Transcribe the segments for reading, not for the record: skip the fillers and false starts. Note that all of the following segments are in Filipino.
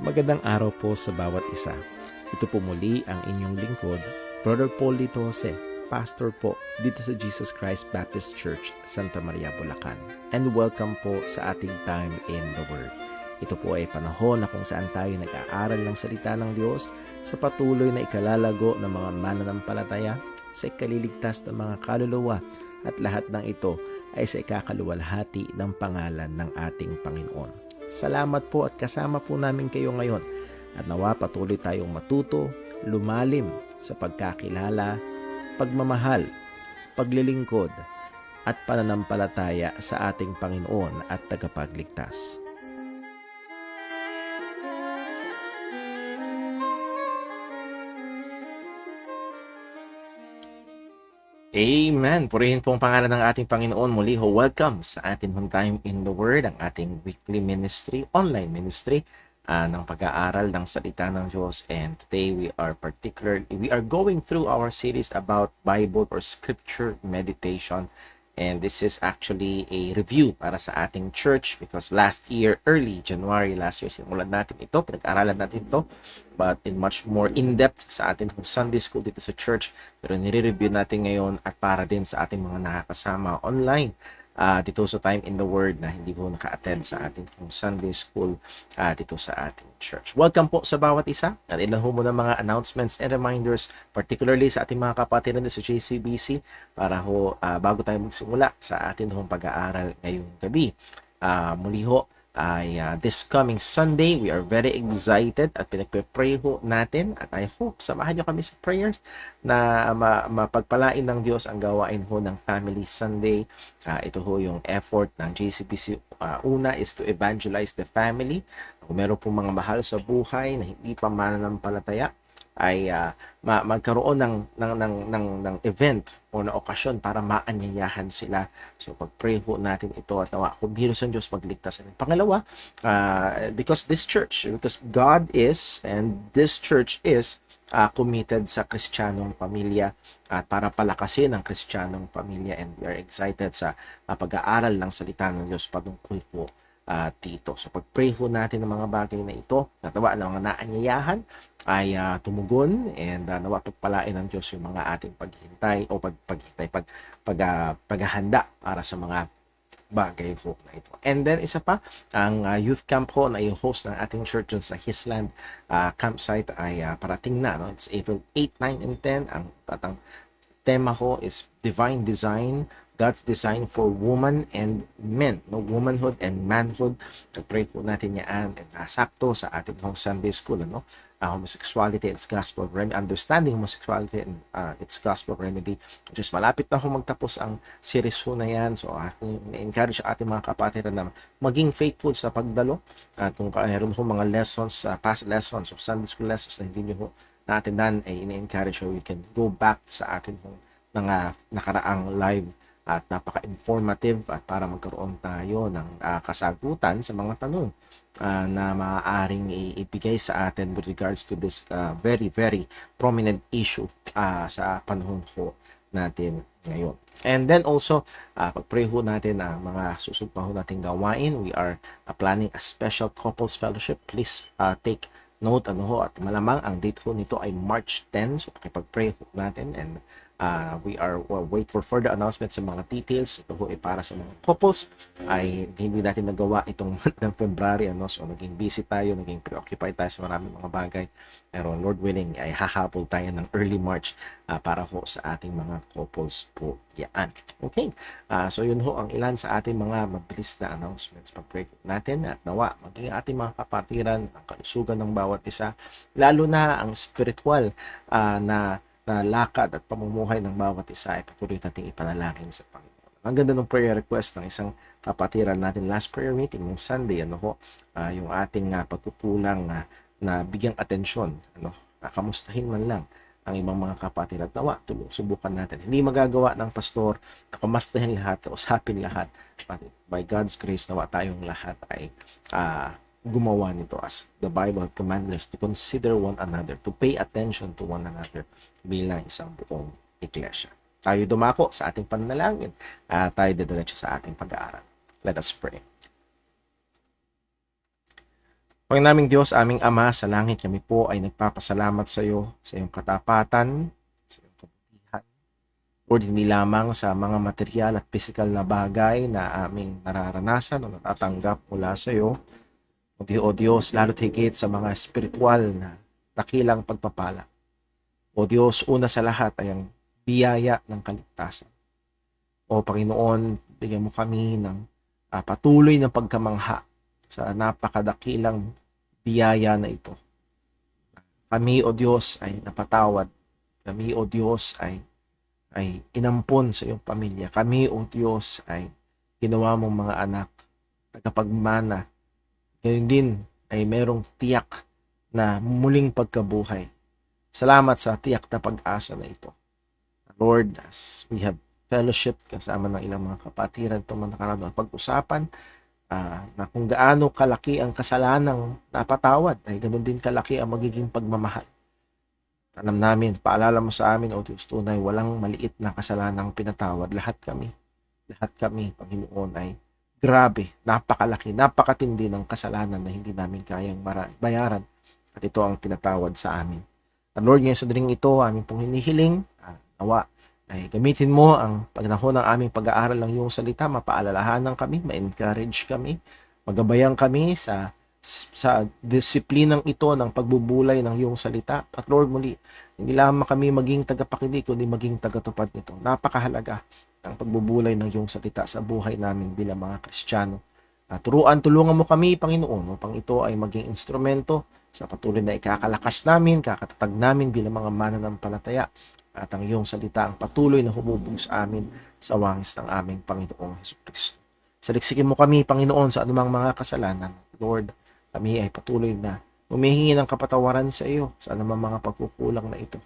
Magandang araw po sa bawat isa. Ito po muli ang inyong lingkod, Brother Paul Lito Jose, Pastor po dito sa Jesus Christ Baptist Church, Santa Maria, Bulacan. And welcome po sa ating Time in the Word. Ito po ay panahon na kung saan tayo nag-aaral ng salita ng Diyos sa patuloy na ikalalago ng mga mananampalataya, sa ikaliligtas ng mga kaluluwa, at lahat ng ito ay sa ikakaluwalhati ng pangalan ng ating Panginoon. Salamat po at kasama po namin kayo ngayon at nawa patuloy tayong matuto, lumalim sa pagkakilala, pagmamahal, paglilingkod at pananampalataya sa ating Panginoon at tagapagligtas. Amen. Purihin po ang pangalan ng ating Panginoon. Muli ho, welcome sa ating Time in the Word, ang ating weekly ministry, online ministry ng pag-aaral ng salita ng Diyos. And today we are going through our series about Bible or Scripture meditation. And this is actually a review para sa ating church because last year, early January last year, simulan natin ito, pinag-aralan natin ito, but in much more in-depth sa ating Sunday school dito sa church. Pero nire-review natin ngayon at para din sa ating mga nakakasama online dito sa Time in the Word na hindi ko naka-attend sa ating Sunday school dito sa ating church. Welcome po sa bawat isa at ilan ho muna mga announcements and reminders, particularly sa ating mga kapatiran sa JCBC para ho bago tayo magsimula sa ating pag-aaral ngayong gabi. Muli ho ay this coming Sunday, we are very excited at pinagpe-pray ho natin at I hope samahan nyo kami sa prayers na mapagpalain ng Diyos ang gawain ho ng Family Sunday. Ito ho yung effort ng JCBC. Una is to evangelize the family. Kung meron pong mga mahal sa buhay na hindi pa mananampalataya, ay magkaroon ng event o na okasyon para maanyayahan sila. So pag-pray ho natin ito at nawa kung birusan Diyos magligtas. Pangalawa, because God is and this church is committed sa Kristiyanong pamilya at para palakasin ang Kristiyanong pamilya, and we are excited sa pag-aaral ng salita ng Diyos patungkol po dito. So pag-pray ho natin ng mga bagay na ito, natawa ng mga naanyayahan ay tumugon, and nawa pagpalain ng Diyos yung mga ating paghintay o paghahanda para sa mga bagay ho na ito. And then isa pa, ang youth camp ho na i-host ng ating church sa Hisland campsite ay parating na. No? It's April 8, 9, and 10. Ang tema ho is Divine Design, God's design for woman and men, no, womanhood and manhood. Pray po natin yan, and sakto sa ating Sunday school, ano, homosexuality and its gospel remedy, understanding homosexuality and its gospel remedy. Just malapit na ho magtapos ang series ho na yan. So encourage ating mga kapatiran na maging faithful sa pagdalo. At kung mayroon ho mga lessons, past lessons o Sunday school lessons na hindi nyo ho natindan, ay in-encourage ho, you can go back sa ating mga nakaraang live at napaka-informative at para magkaroon tayo ng kasagutan sa mga tanong na maaaring ibigay sa atin with regards to this very, very prominent issue sa panahon ho natin ngayon. And then also, pag-pray ho natin ang mga susugpa ho nating gawain. We are planning a special couples fellowship. Please take note, at malamang ang date ho nito ay March 10. So pakipag-pray ho natin, and we'll wait for further announcements sa mga details. Ito ho ay para sa mga couples ay hindi natin nagawa itong month ng February, so naging busy tayo, naging preoccupied tayo sa maraming mga bagay, pero Lord willing ay hahabol tayo ng early March para ho sa ating mga couples po yan. Okay, so yun ho ang ilan sa ating mga mabilis na announcements. Pag-pray natin at nawa maging ating mga kapatiran ang kalusugan ng bawat isa, lalo na ang spiritual na lakad at pamumuhay ng bawat isa ay patuloy nating ipanalangin sa Panginoon. Ang ganda ng prayer request ng isang kapatiran natin last prayer meeting ng Sunday, yung ating pagkukulang na bigyang atensyon, kamustahin man lang ang ibang mga kapatiran. Nawa, subukan natin. Hindi magagawa ng pastor na kamustahin lahat, kausapin lahat. But by God's grace, nawa tayong lahat ay gumawa nito as the Bible commanded us to consider one another, to pay attention to one another bilang isang buong iglesia. Tayo dumako sa ating pananalangin at tayo didiretso sa ating pag-aaral. Let us pray. Panginoon naming Diyos, aming Ama sa langit, kami po ay nagpapasalamat sa iyo, sa iyong katapatan, sa iyong kabutihan. Lord, hindi lamang sa mga material at physical na bagay na aming nararanasan o natatanggap mula sa iyo, kundi o Diyos, lalo't higit sa mga spiritual na dakilang pagpapala. O Diyos, una sa lahat ay ang biyaya ng kaligtasan. O Panginoon, bigyan mo kami ng patuloy na pagkamangha sa napakadakilang biyaya na ito. Kami, O Diyos, ay napatawad. Kami, O Diyos, ay inampon sa iyong pamilya. Kami, O Diyos, ay ginawa mong mga anak, tagapagmana. Ngayon din ay merong tiyak na muling pagkabuhay. Salamat sa tiyak na pag-asa na ito. Lord, as we have fellowship kasama ng ilang mga kapatiran itong mga nakaraan, pag-usapan na kung gaano kalaki ang kasalanang napatawad, ay ganoon din kalaki ang magiging pagmamahal. Alam namin, paalala mo sa amin, O Diyos, tunay, walang maliit na kasalanang pinatawad. Lahat kami, Panginoon, ay grabe, napakalaki, napakatindi ng kasalanan na hindi namin kayang bayaran. At ito ang pinatawad sa amin. At Lord, ngayon sa daling ito, aming pong hinihiling, nawa, ay gamitin mo ang panahon ng aming pag-aaral ng iyong salita, mapaalalahanan kami, ma-encourage kami, magabayan kami sa disiplinang ito ng pagbubulay ng iyong salita. At Lord, muli, hindi lamang kami maging tagapakinig, kundi maging tagatupad nito. Napakahalaga ang pagbubulay ng iyong salita sa buhay namin bilang mga Kristiyano. Tulungan mo kami, Panginoon, upang ito ay maging instrumento sa patuloy na ikakalakas namin, kakatatag namin bilang mga mananampalataya. At ang iyong salita ang patuloy na humubog sa amin sa wangis ng aming Panginoong Hesukristo. Saliksikin mo kami, Panginoon, sa anumang mga kasalanan. Lord, kami ay patuloy na humihingi ng kapatawaran sa iyo sa anumang mga pagkukulang na ito.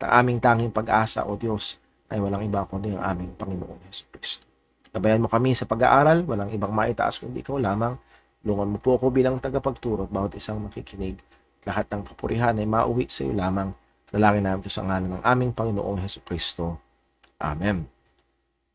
At ang aming tanging pag-asa, O Diyos, ay walang iba kundi ang aming Panginoong Hesukristo. Gabayan mo kami sa pag-aaral, walang ibang maitaas kundi ikaw lamang. Tulungan mo po ako bilang tagapagturo at bawat isang makikinig. Lahat ng kapurihan ay mauwi sa iyo lamang. Dalangin namin ito sa ngalan ng aming Panginoong Hesukristo. Amen.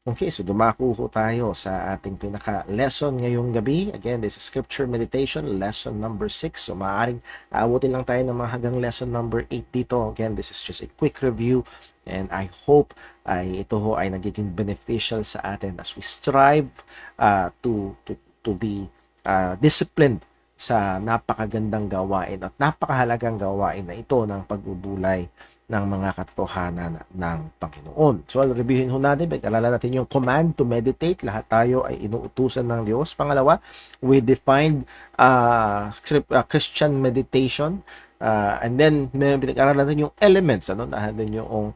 Okay, so dumako tayo sa ating pinaka-lesson ngayong gabi. Again, this is Scripture Meditation, lesson number 6. So maaaring aabutin lang tayo ng mga hanggang lesson number 8 dito. Again, this is just a quick review and I hope ito ay nagiging beneficial sa atin as we strive to be disciplined sa napakagandang gawain at napakahalagang gawain na ito ng pagbubulay ng mga katotohanan ng Panginoon. So, reviewin ho natin, pag-alala natin yung command to meditate. Lahat tayo ay inuutusan ng Diyos. Pangalawa, we defined Christian meditation. And then, pinag-aralan natin yung elements. Nahan yung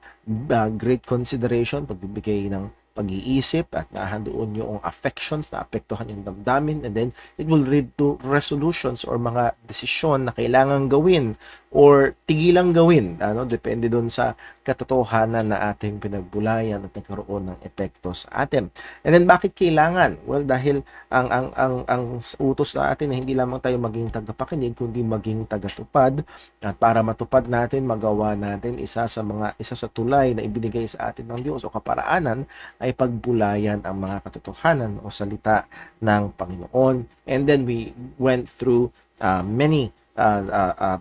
great consideration, pagbibigay ng pag-iisip at nahandoon yung affections na apektuhan yung damdamin, and then it will lead to resolutions or mga desisyon na kailangan gawin or tigilang gawin, depende doon sa katotohanan na ating pinagbulayan at nagkaroon ng epekto sa atin. And then bakit kailangan? Well, dahil ang utos sa atin na hindi lamang tayo maging tagapakinig kundi maging tagatupad, at para matupad natin, magawa natin isa sa tulay na ibinigay sa atin ng Diyos o kaparaanan ay pagbulayan ang mga katotohanan o salita ng Panginoon. And then we went through many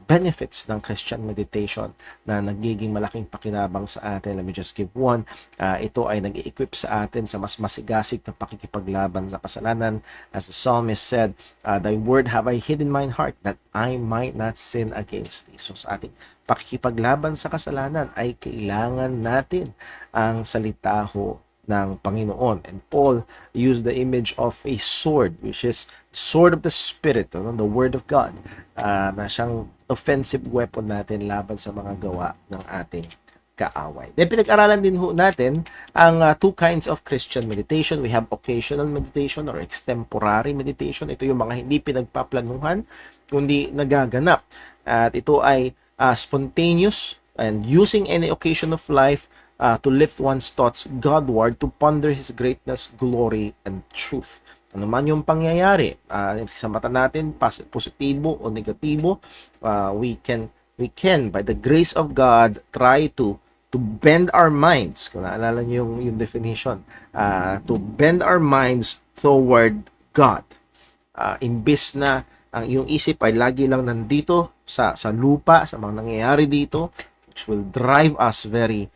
benefits ng Christian meditation na nagiging malaking pakinabang sa atin. Let me just give one. Ito ay nag-i-equip sa atin sa mas masigasig na pakikipaglaban sa kasalanan. As the psalmist said, Thy word have I hid in mine heart that I might not sin against thee. So sa ating pakikipaglaban sa kasalanan ay kailangan natin ang salita ho ng Panginoon. And Paul used the image of a sword, which is sword of the Spirit, the Word of God, na siyang offensive weapon natin laban sa mga gawa ng ating kaaway. Then pinag-aralan din ho natin ang two kinds of Christian meditation. We have occasional meditation or extemporary meditation. Ito yung mga hindi pinagpaplanuhan, kundi nagaganap. At ito ay spontaneous and using any occasion of life to lift one's thoughts Godward, to ponder His greatness, glory, and truth. Ano man yung pangyayari, sa mata natin, positibo o negatibo, we can, by the grace of God, try to bend our minds. Kung naalala niyo yung definition, to bend our minds toward God. Imbis na ang iyong isip ay lagi lang nandito sa lupa, sa mga nangyayari dito, which will drive us very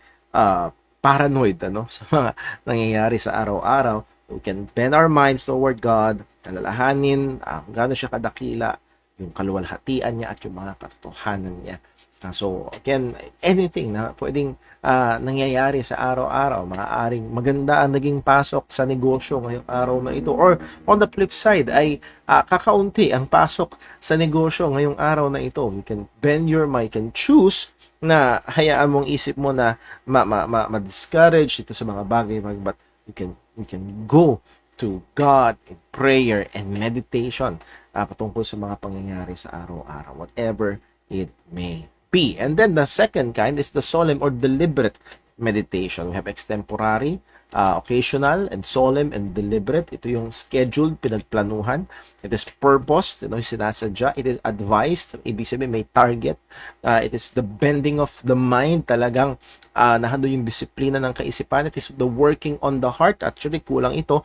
paranoid sa mga nangyayari sa araw-araw. We can bend our minds toward God, alalahanin gaano siya kadakila, yung kaluwalhatian niya at yung mga katotohanan niya. So, again, anything na pwedeng nangyayari sa araw-araw, maaaring maganda ang naging pasok sa negosyo ngayong araw na ito. Or on the flip side, ay kakaunti ang pasok sa negosyo ngayong araw na ito. You can bend your mind, you can choose na hayaan mong isip mo na ma-discourage ito sa mga bagay, but we can go to God in prayer and meditation patungkol sa mga pangyayari sa araw-araw, whatever it may be. And then the second kind is the solemn or deliberate meditation. We have extemporary, occasional, and solemn and deliberate. Ito yung scheduled, pinagplanuhan. It is purposed, sinasadya. It is advised, ibig sabihin may target. It is the bending of the mind, talagang nahando yung disiplina ng kaisipan. It is the working on the heart. Actually, kulang ito.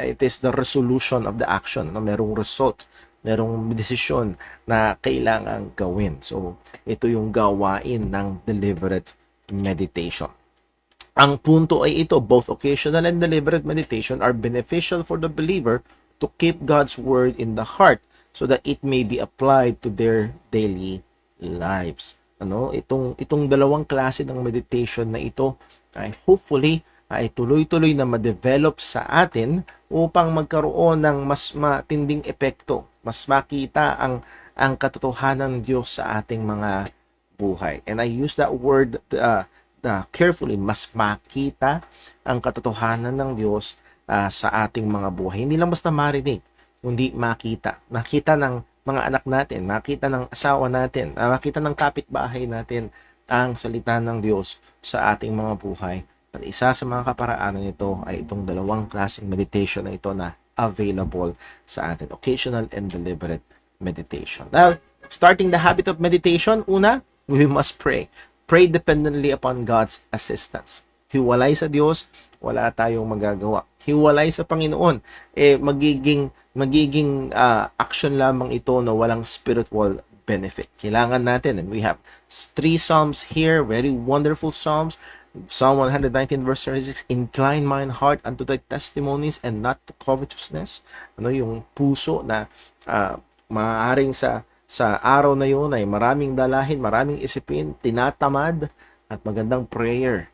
It is the resolution of the action. Merong result, merong desisyon na kailangang gawin. So, ito yung gawain ng deliberate meditation. Ang punto ay ito, both occasional and deliberate meditation are beneficial for the believer to keep God's word in the heart so that it may be applied to their daily lives. Itong dalawang klase ng meditation na ito ay hopefully ay tuloy-tuloy na ma-develop sa atin upang magkaroon ng mas matinding epekto, mas makita ang katotohanan ng Diyos sa ating mga buhay. And I use that word carefully, mas makita ang katotohanan ng Diyos sa ating mga buhay. Hindi lang basta marinig, kundi makita. Makita ng mga anak natin, makita ng asawa natin, makita ng kapitbahay natin ang salita ng Diyos sa ating mga buhay. At isa sa mga kaparaanan nito ay itong dalawang klaseng meditation na ito na available sa atin. Occasional and deliberate meditation. Now, starting the habit of meditation, una, we must pray. Pray dependently upon God's assistance. Hiwalay sa Diyos, wala tayong magagawa. Hiwalay sa Panginoon, magiging action lamang ito na walang spiritual benefit. Kailangan natin, and we have 3 Psalms here, very wonderful Psalms. Psalm 119 verse 36, incline mine heart unto thy testimonies and not to covetousness. Yung puso na maaaring sa araw na yun ay maraming dalahin, maraming isipin, tinatamad, at magandang prayer.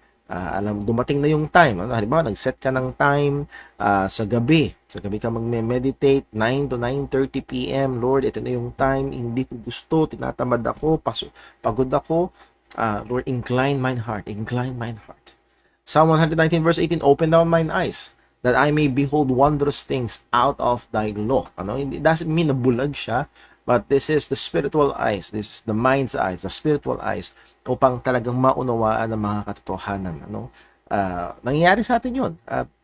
Dumating na yung time. Halimbawa, nag-set ka ng time sa gabi ka magme-meditate, 9 to 9:30 p.m. Lord, ito na yung time, hindi ko gusto, tinatamad ako, pagod ako. Lord, incline mine heart. Psalm 119 verse 18, open thou mine eyes, that I may behold wondrous things out of thy law. It doesn't mean na bulag siya, but this is the spiritual eyes. This is the mind's eyes, the spiritual eyes, upang talagang maunawaan ang mga katotohanan. Nangyayari sa atin yun.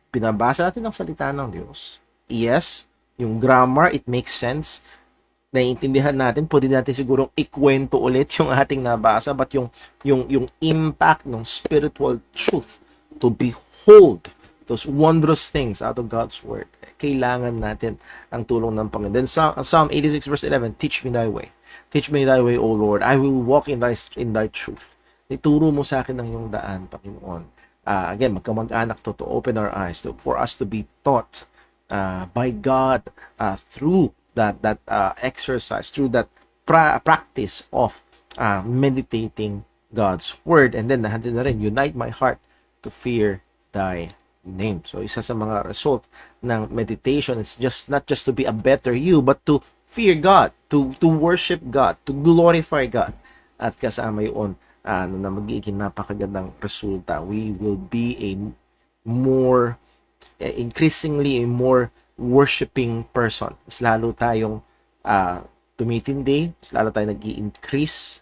Binabasa natin ang salita ng Diyos. Yes, yung grammar, it makes sense. Naiintindihan natin, pwede natin sigurong ikwento ulit yung ating nabasa, but yung impact ng spiritual truth to behold those wondrous things out of God's word, kailangan natin ang tulong ng Panginoon. Then Psalm 86 verse 11, teach me thy way. Teach me thy way, O Lord. I will walk in thy truth. Ituro mo sa akin ang iyong daan, Panginoon. Again, magkamag-anak to open our eyes for us to be taught by God through that exercise, through that practice of meditating God's word. And then nahantin na rin, unite my heart to fear thy name. So isa sa mga result ng meditation, it's not just to be a better you, but to fear God, to worship God, to glorify God. At kasama yun na magiging napakagandang resulta. We will be increasingly a more worshiping person. Mas lalo tayong tumitindi, mas lalo tayong nag-i-increase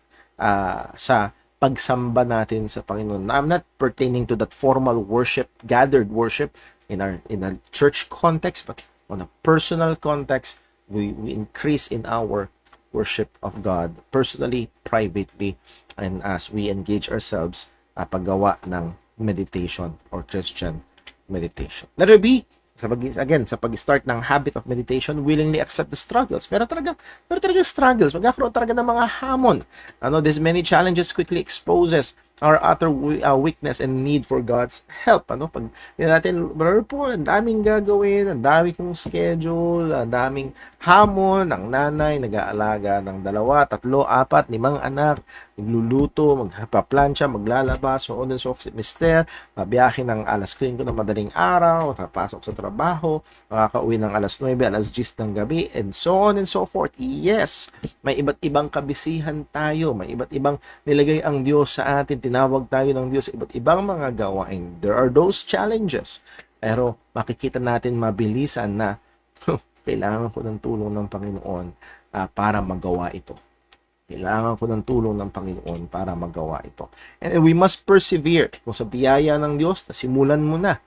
sa pagsamba natin sa Panginoon. I'm not pertaining to that formal worship, gathered worship in a church context, but on a personal context, we increase in our worship of God personally, privately, and as we engage ourselves paggawa ng meditation or Christian meditation. Letter B, again, sa pag-start ng habit of meditation, willingly accept the struggles. Pero talaga struggles. Magkakaroon talaga ng mga hamon. These many challenges quickly exposes our utter weakness and need for God's help. Pag natin, Brother Paul, ang daming gagawin, ang dami kong schedule, ang daming hamon, ang nanay, nag-aalaga ng 2, 3, 4, 5 anak, nagluluto, magpaplansya, maglalabas, so on and so forth, mister, biyahe ng alas 5 ng madaling araw, papasok sa trabaho, makakauwi ng alas 9, alas 10 ng gabi, and so on and so forth. Yes, may iba't ibang kabisihan tayo, may iba't ibang nilagay ang Diyos sa atin, tinawag tayo ng Diyos sa iba't ibang mga gawain. There are those challenges. Pero makikita natin mabilisan na kailangan ko ng tulong ng Panginoon para magawa ito. Kailangan ko ng tulong ng Panginoon para magawa ito. And we must persevere. Kung sa biyaya ng Diyos, nasimulan mo na.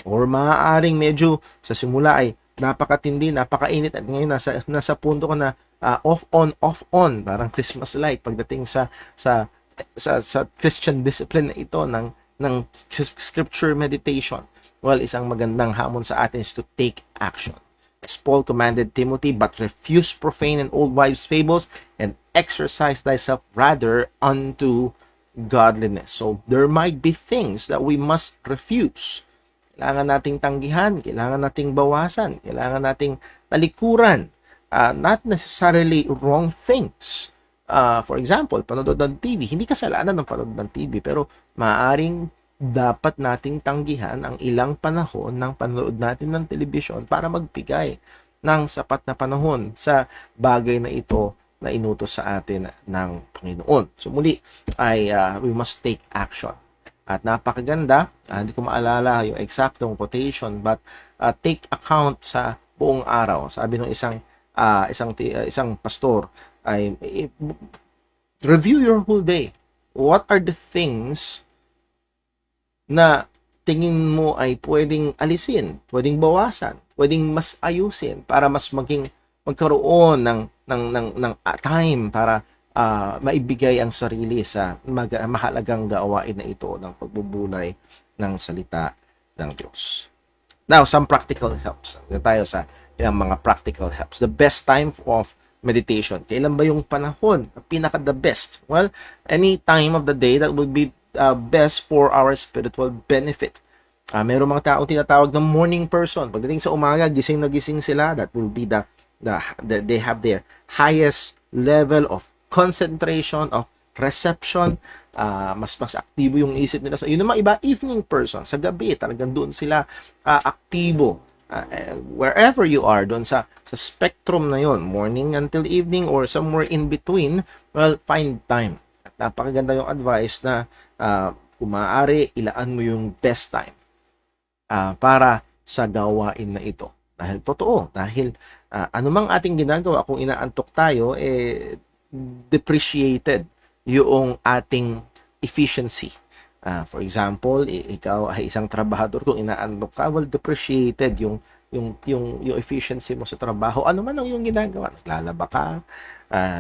Or maaaring medyo sa simula ay napakatindi, napakainit at ngayon nasa punto ka na off on, parang Christmas light pagdating sa Christian discipline na ito ng scripture meditation. Well, isang magandang hamon sa atin is to take action. As Paul commanded Timothy, but refuse profane and old wives' fables, and exercise thyself rather unto godliness. So, there might be things that we must refuse. Kailangan nating tanggihan, kailangan nating bawasan, kailangan nating talikuran. Not necessarily wrong things. For example, panonood ng TV. Hindi kasalanan ng panonood ng TV, pero maaaring dapat nating tanggihan ang ilang panahon ng panonood natin ng telebisyon para magbigay ng sapat na panahon sa bagay na ito na inutos sa atin ng Panginoon. So muli ay we must take action. At napakaganda, hindi ko maalala yung exactong quotation, but take account sa buong araw. Sabi ng isang pastor ay review your whole day. What are the things na tingin mo ay pwedeng alisin, pwedeng bawasan, pwedeng mas ayusin para mas magkaroon ng time para maibigay ang sarili sa mahalagang gawain na ito ng pagbubulay ng salita ng Diyos. Now, some practical helps. Tayo sa ilang mga practical helps. The best time of meditation. Kailan ba yung panahon? Pinaka the best? Well, any time of the day that would be best for our spiritual benefit. Mayroong mga tao tinatawag ng morning person. Pagdating sa umaga, gising na gising sila. That will be they have their highest level of concentration, of reception. Mas aktibo yung isip nila. So, yun naman iba, evening person. Sa gabi, talagang doon sila aktibo. Wherever you are, doon sa spectrum na yon, morning until evening or somewhere in between, well, find time. At napakaganda yung advice na kung maaari, ilaan mo yung best time para sa gawain na ito. Dahil totoo, anumang ating ginagawa, kung inaantok tayo, depreciated yung ating efficiency. For example, ikaw ay isang trabahador, kung inaantok ka, well, depreciated yung efficiency mo sa trabaho. Ano man ang yung ginagawa? Naglalaba ka,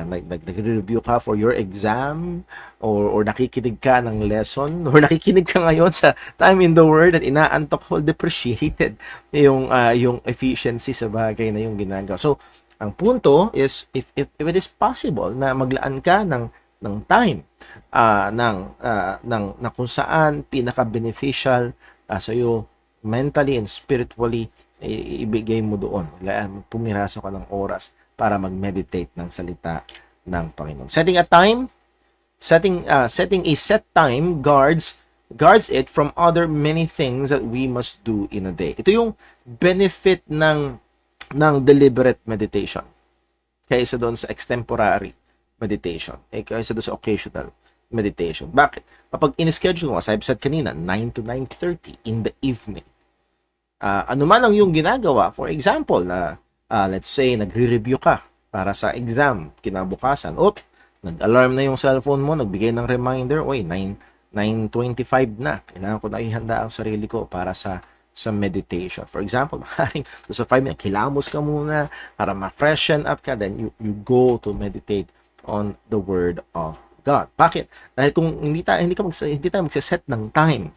nag-review ka for your exam, or nakikinig ka ng lesson, or nakikinig ka ngayon sa Time in the Word at inaantok, well, depreciated yung efficiency sa bagay na yung ginagawa. So, ang punto is, if it is possible na maglaan ka ng time na kung saan pinaka-beneficial sa iyo mentally and spiritually, ibigay mo doon. Pumiraso ka ng oras para mag-meditate ng salita ng Panginoon. Setting a set time guards it from other many things that we must do in a day. Ito yung benefit ng deliberate meditation kaysa doon sa extemporary meditation, kaysa doon sa occasional meditation. Bakit? Kapag in-schedule mo, as I've said kanina, 9 to 9:30 in the evening, ano man ang yung ginagawa, for example, na let's say, nagre-review ka para sa exam, kinabukasan, nag-alarm na yung cellphone mo, nagbigay ng reminder, 9:25 na, kailangan ko na ihanda ang sarili ko para sa meditation. For example, maaaring sa 5 minutes, kilamos ka muna para ma-freshen up ka, then you go to meditate on the Word of God. Bakit? Dahil kung hindi tayo magse-set ng time,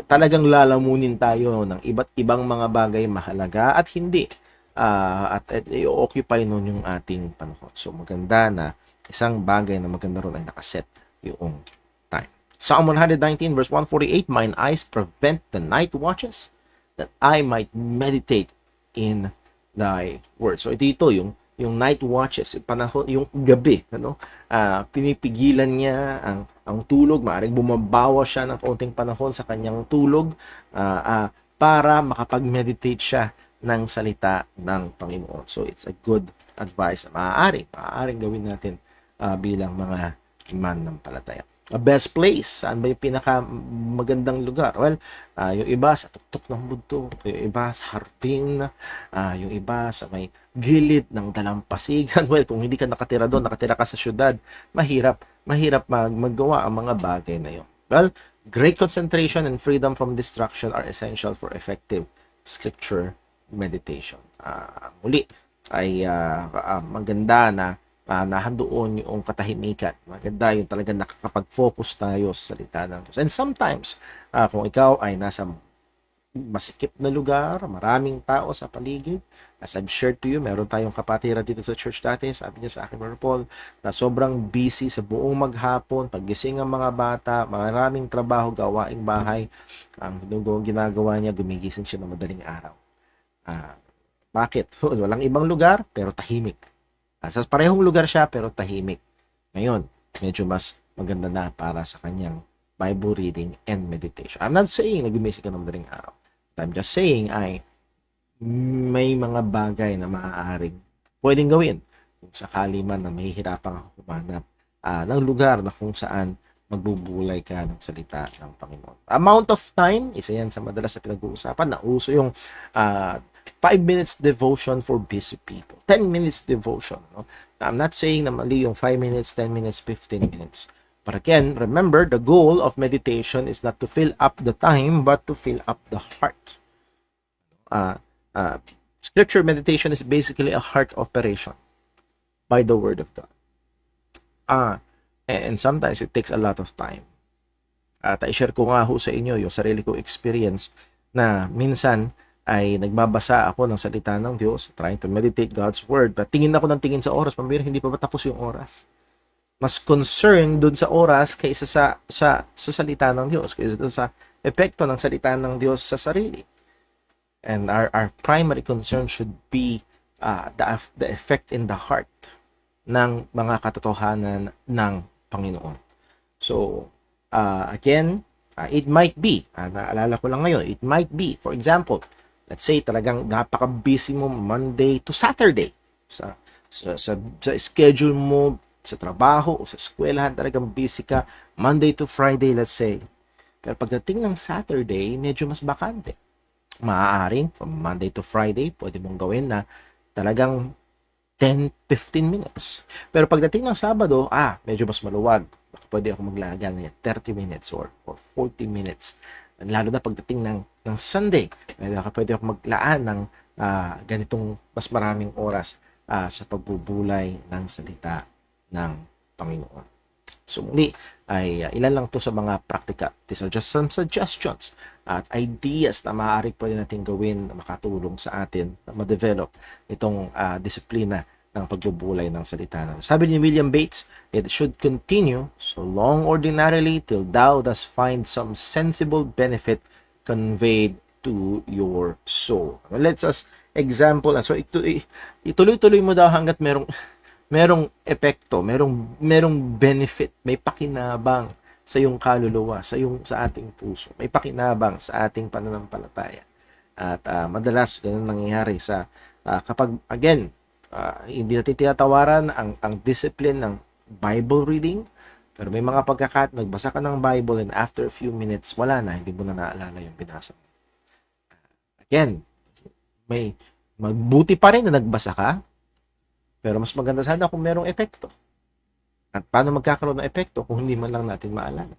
talagang lalamunin tayo ng iba't ibang mga bagay mahalaga at hindi. At i-occupy nun yung ating panahon. So maganda na isang bagay na maganda ron ay nakaset yung time. Psalm 119 verse 148, mine eyes prevent the night watches that I might meditate in thy word. So dito yung night watches, yung panahon, yung gabi, ano? Pinipigilan niya ang tulog, maaring bumabawa siya ng kaunting panahon sa kanyang tulog para makapag-meditate siya ng salita ng Panginoon. So it's a good advice. Maaaring gawin natin bilang mga mananampalataya. A best place, saan ba yung pinaka magandang lugar? Well, yung iba sa tuktok ng bundok, yung iba sa hardin, yung iba sa may gilid ng dalampasigan. Well, kung hindi ka nakatira doon, nakatira ka sa syudad, mahirap maggawa ang mga bagay na yun. Well, great concentration and freedom from distraction are essential for effective scripture meditation. Muli ay maganda na nahandoon yung katahimikan. Maganda yung talaga nakakapag-focus tayo sa salita ng Diyos. And sometimes, kung ikaw ay nasa masikip na lugar, maraming tao sa paligid, as I've shared to you, meron tayong kapatiran dito sa church dati, sabi niya sa akin, Brother Paul, na sobrang busy sa buong maghapon, paggising ang mga bata, maraming trabaho, gawaing bahay, ang ginagawa niya, gumigising siya ng madaling araw. Bakit? Walang ibang lugar, pero tahimik. Sa parehong lugar siya, pero tahimik. Ngayon, medyo mas maganda na para sa kanyang Bible reading and meditation. I'm not saying na gumising ka ng madaling araw. I'm just saying ay may mga bagay na maaaring pwedeng gawin kung sakali man na mahihirapan ka humanap ng lugar na kung saan magbubulay ka ng salita ng Panginoon. Amount of time, isa yan sa madalas na pinag-uusapan, na uso yung 5 minutes devotion for busy people. 10 minutes devotion. No? I'm not saying na mali yung 5 minutes, 10 minutes, 15 minutes. But again, remember, the goal of meditation is not to fill up the time, but to fill up the heart. Scripture meditation is basically a heart operation by the Word of God. And sometimes it takes a lot of time. At i-share ko nga ho sa inyo yung sarili ko experience na minsan ay nagbabasa ako ng salita ng Diyos, trying to meditate God's Word, but tingin ako ng tingin sa oras, pambira, hindi pa ba tapos yung oras? Mas concerned dun sa oras kaysa sa salita ng Diyos, kaysa dun sa epekto ng salita ng Diyos sa sarili. And our primary concern should be the effect in the heart ng mga katotohanan ng Panginoon. So, again, it might be, naalala ko lang ngayon, it might be, for example, let's say talagang napaka-busy mo Monday to Saturday sa schedule mo sa trabaho o sa eskwelahan, talagang busy ka Monday to Friday, let's say. Pero pagdating ng Saturday, medyo mas bakante. Maaaring from Monday to Friday, pwede mong gawin na talagang 10-15 minutes. Pero pagdating ng Sabado, medyo mas maluwag. Baka pwede ako maglagan ng 30 minutes or 40 minutes. Lalo na pagdating ng Sunday, pwede ako maglaan ng ganitong mas maraming oras sa pagbubulay ng salita ng Panginoon. So muli, ay ilan lang to sa mga praktika. These are just some suggestions at ideas na maaari pwede natin gawin na makatulong sa atin na ma-develop itong disiplina ng pagbubulay ng salita ng Diyos. Sabi ni William Bates, it should continue so long ordinarily till thou dost find some sensible benefit conveyed to your soul. Well, let's us example. So ituloy-tuloy mo daw hanggat merong epekto, merong benefit, may pakinabang sa iyong kaluluwa, sa ating puso, may pakinabang sa ating pananampalataya. At madalas ganun nangyayari sa kapag again hindi natin tinatawaran ang discipline ng Bible reading, pero may mga pagkakataon nagbasa ka ng Bible and after a few minutes wala na, hindi mo na naalala yung binasa mo. Again, may magbuti pa rin na nagbasa ka, pero mas maganda sana kung merong epekto. At paano magkakaroon ng epekto kung hindi man lang natin maalala?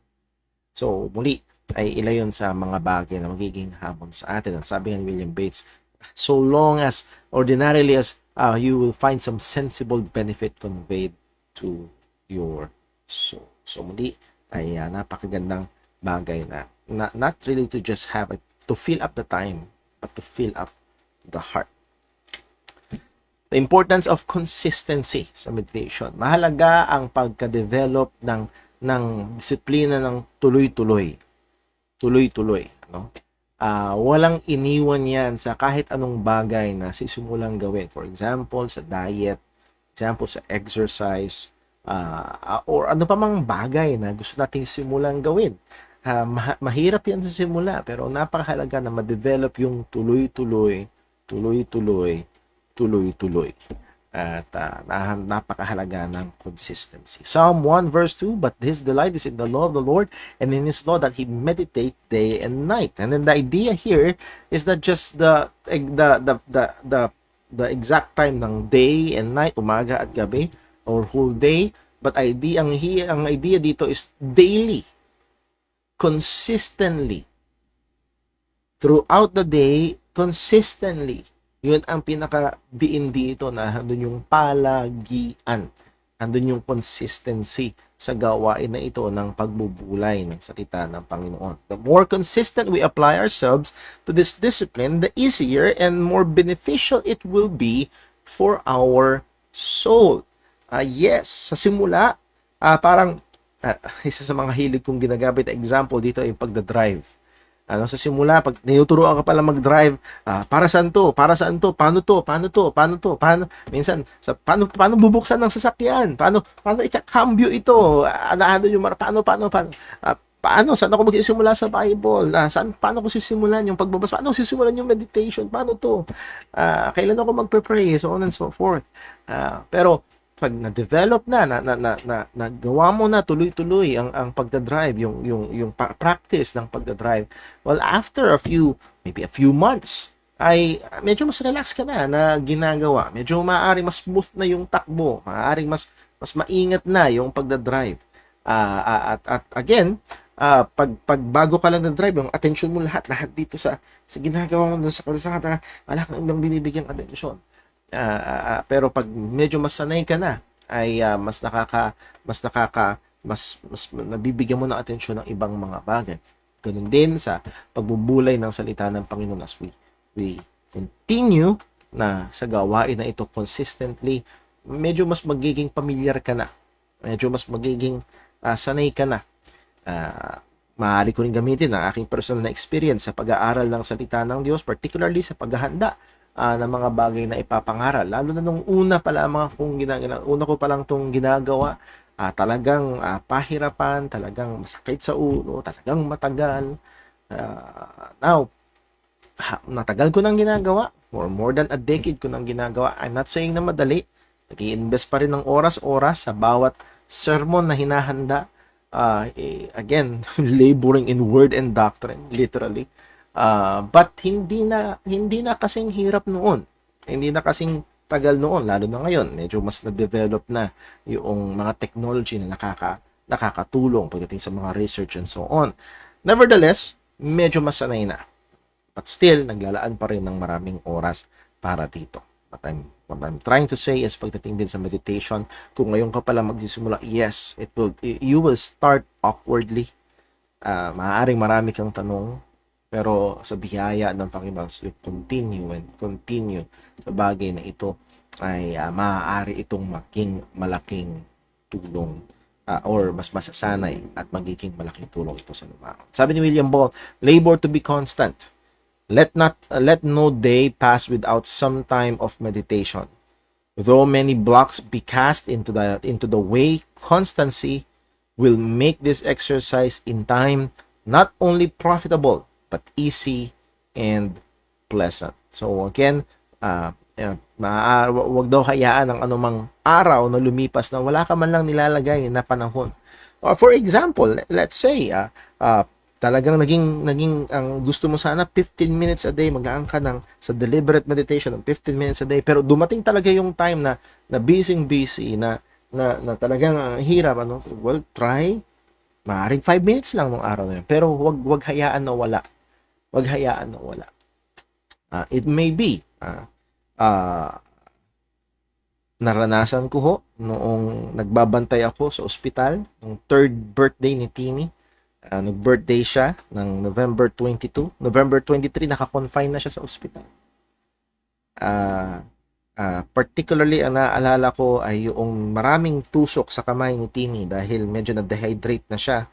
So, muli, ay ilayon sa mga bagay na magiging hamon sa atin. At sabi ng William Bates, so long as ordinarily as you will find some sensible benefit conveyed to your soul. So, muli, ay napakagandang bagay na not really to just have it, to fill up the time, but to fill up the heart. The importance of consistency sa meditation. Mahalaga ang pagka-develop ng disiplina ng tuloy-tuloy. Tuloy-tuloy, ano? Walang iniwan yan sa kahit anong bagay na sisimulang gawin. For example, sa diet, example sa exercise, or ano pa mang bagay na gusto nating simulang gawin. Mahirap yan sa simula, pero napakahalaga na ma-develop yung tuloy-tuloy, tuloy-tuloy, tuloy-tuloy. At napakahalaga ng consistency. Psalm 1 verse 2, but his delight is in the law of the Lord, and in his law that he meditate day and night. And then the idea here is that just the exact time ng day and night, umaga at gabi, or whole day, but ang idea dito is daily, consistently, throughout the day, consistently. Yun ang pinaka-diin dito, na handun yung palagian, handun yung consistency sa gawain na ito ng pagbubulay ng salita ng Panginoon. The more consistent we apply ourselves to this discipline, the easier and more beneficial it will be for our soul. Yes, sa simula, parang isa sa mga hilig kong ginagamit na example dito ay yung pagdadrive. Sa simula, pag ninuturuan ka pala mag-drive, para saan to? Para saan to? Paano to? Paano to? Paano to? Minsan, paano bubuksan ng sasakyan? Paano ikakambyo ito? Paano? Saan ako magsisimula sa Bible? Paano ko sisimulan yung pagbabasa? Paano ko sisimulan yung meditation? Paano to? Kailan ako magpe-pray? So on and so forth. Pero, pag na-develop nagawa mo na tuloy-tuloy ang pagdadrive, yung practice ng pagdadrive, well, after maybe a few months, ay medyo mas relax ka na ginagawa. Medyo maaaring mas smooth na yung takbo, maaaring mas maingat na yung pagdadrive. At again, pag bago ka lang na-drive, yung attention mo lahat dito sa ginagawa mo sa kalsada, wala kang ibang binibigyang atensyon. Pero pag medyo mas sanay ka na, ay mas nabibigyan mo ng atensyon ng ibang mga bagay. Ganun din sa pagbubulay ng salita ng Panginoon as we continue na sa gawain na ito consistently, medyo mas magiging pamilyar ka na. Medyo mas magiging sanay ka na. Maaari ko rin gamitin ang aking personal na experience sa pag-aaral ng salita ng Diyos, particularly sa paghahanda ng mga bagay na ipapangaral. Lalo na nung una pa lamang una ko pa lang itong ginagawa, talagang pahirapan, talagang masakit sa ulo, talagang matagal. Now, matagal ko nang ginagawa, for more than a decade ko nang ginagawa. I'm not saying na madali. Nag-i-invest pa rin ng oras-oras sa bawat sermon na hinahanda. Again, laboring in word and doctrine, literally. But hindi na kasing hirap noon. Hindi na kasing tagal noon, lalo na ngayon. Medyo mas na-develop na yung mga technology na nakakatulong pagdating sa mga research and so on. Nevertheless, medyo mas sanay na. But still, naglalaan pa rin ng maraming oras para dito. What I'm trying to say is pagdating din sa meditation, kung ngayon ka pala magsisimula, yes, you will start awkwardly. Maaaring marami kang tanong, pero sa biyaya ng Panginoon, you continue sa bagay na ito, ay maaari itong maging malaking tulong or mas masasanay at magiging malaking tulong ito sa lumako. Sabi ni William Ball, labor to be constant. Let no day pass without some time of meditation. Though many blocks be cast into the way, constancy will make this exercise in time not only profitable but easy and pleasant. So again, wag daw hayaan ng anumang araw na lumipas na wala ka man lang nilalagay na panahon. For example, let's say talagang naging ang gusto mo sana 15 minutes a day, maglaan ka sa deliberate meditation ng 15 minutes a day, pero dumating talaga yung time na busy na talagang hirap, well, try maaring 5 minutes lang nung araw na yun, pero wag hayaan na wala. Wag hayaan na wala. It may be naranasan ko ho noong nagbabantay ako sa ospital, nung 3rd birthday ni Timmy. Nag-birthday siya ng November 22. November 23, naka-confine na siya sa ospital. Particularly, ang naaalala ko ay yung maraming tusok sa kamay ni Timmy dahil medyo na-dehydrate na siya.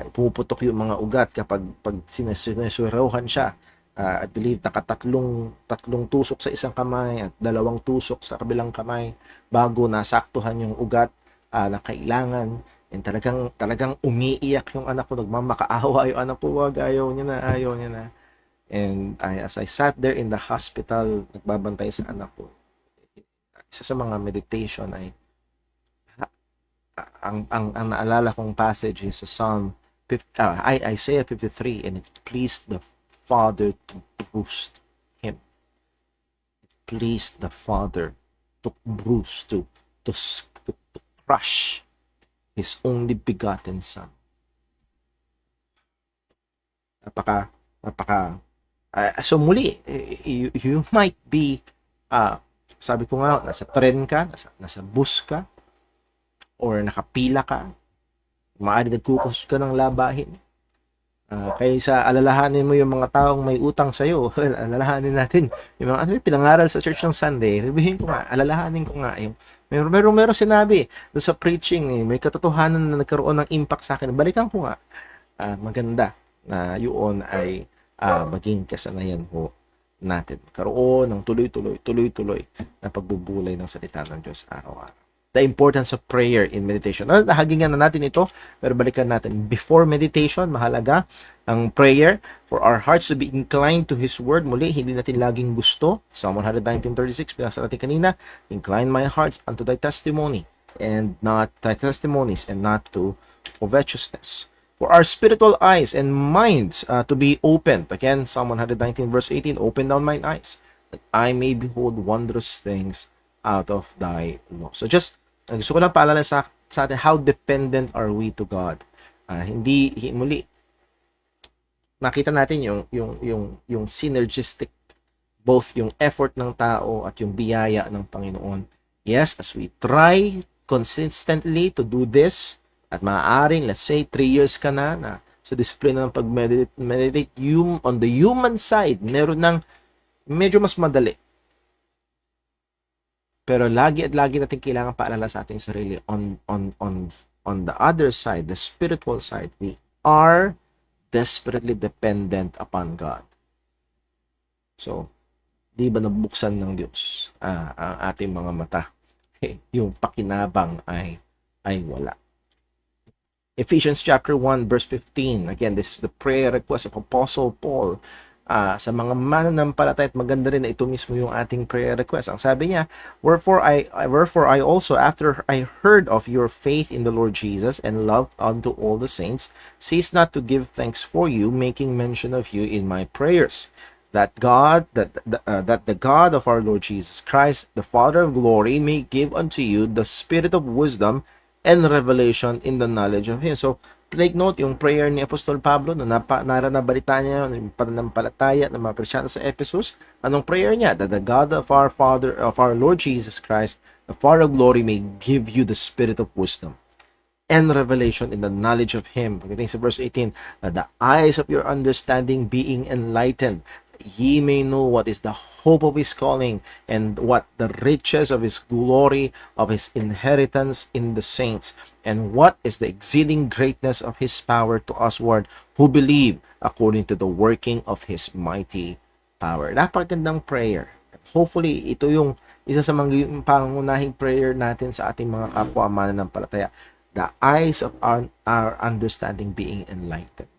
Pumuputok yung mga ugat kapag sinesurahan siya. I believe tatlong tusok sa isang kamay at 2 tusok sa kabilang kamay bago nasaktuhan yung ugat na kailangan. And talagang umiiyak yung anak ko, nagmamakaawa yung anak ko, wag, ayaw niya na. And as I sat there in the hospital, nagbabantay sa anak ko, isa sa mga meditation ay ang naalala kong passage is sa Psalm 50, Isaiah 53, and it pleased the Father to bruise him. It pleased the Father to bruise, to crush his only begotten Son. So muli, you might be, sabi ko nga, nasa tren ka, nasa bus ka, or nakapila ka, maaari nagkukus ka ng labahin. Kaysa alalahanin mo yung mga taong may utang sa'yo, alalahanin natin yung mga pinangaral sa church ng Sunday, sabihin ko nga, alalahanin ko nga, yung meron sinabi doon sa preaching, may katotohanan na nagkaroon ng impact sa akin, balikan ko nga. Maganda na yun ay maging kasanayan po natin. Karoon ng tuloy-tuloy na pagbubulay ng salita ng Diyos araw-araw. The importance of prayer in meditation. Nahagingan na natin ito, pero balikan natin. Before meditation, mahalaga ang prayer for our hearts to be inclined to His Word. Muli, hindi natin laging gusto. Psalm 119:36, pinasa natin kanina, incline my hearts unto thy testimony and not thy testimonies and not to covetousness. For our spiritual eyes and minds to be opened. Again, Psalm 119 verse 18, open down mine eyes, that I may behold wondrous things out of thy law. So just, gusto ko lang paalala sa atin, how dependent are we to God? Muli, nakita natin yung synergistic, both yung effort ng tao at yung biyaya ng Panginoon. Yes, as we try consistently to do this, at maaaring, let's say, 3 years ka na sa disiplina ng pag-meditate, on the human side, meron ng medyo mas madali. Pero lagi natin kailangan paalala sa ating sarili, on the other side, the spiritual side, we are desperately dependent upon God. So, di ba nabuksan ng Diyos ang ating mga mata? Yung pakinabang ay wala. Ephesians chapter 1 verse 15. Again, this is the prayer request of Apostle Paul. Sa mga mananampalataya, at maganda rin na ito mismo yung ating prayer request. Ang sabi niya, wherefore I also, after I heard of your faith in the Lord Jesus and love unto all the saints, cease not to give thanks for you, making mention of you in my prayers, that the God of our Lord Jesus Christ, the Father of glory, may give unto you the spirit of wisdom and revelation in the knowledge of Him. So, take note, yung prayer ni Apostol Pablo na nabalita niya yung pananampalataya ng mga Kristyano sa Ephesus. Anong prayer niya? That the God of our Father, of our Lord Jesus Christ, the Father of glory, may give you the spirit of wisdom and revelation in the knowledge of Him. Pagdating sa verse 18, that the eyes of your understanding being enlightened, ye may know what is the hope of His calling, and what the riches of His glory, of His inheritance in the saints, and what is the exceeding greatness of His power to usward who believe, according to the working of His mighty power. Napakagandang prayer. Hopefully, ito yung isa sa mga pangunahing prayer natin sa ating mga kapwa mananampalataya. The eyes of our understanding being enlightened.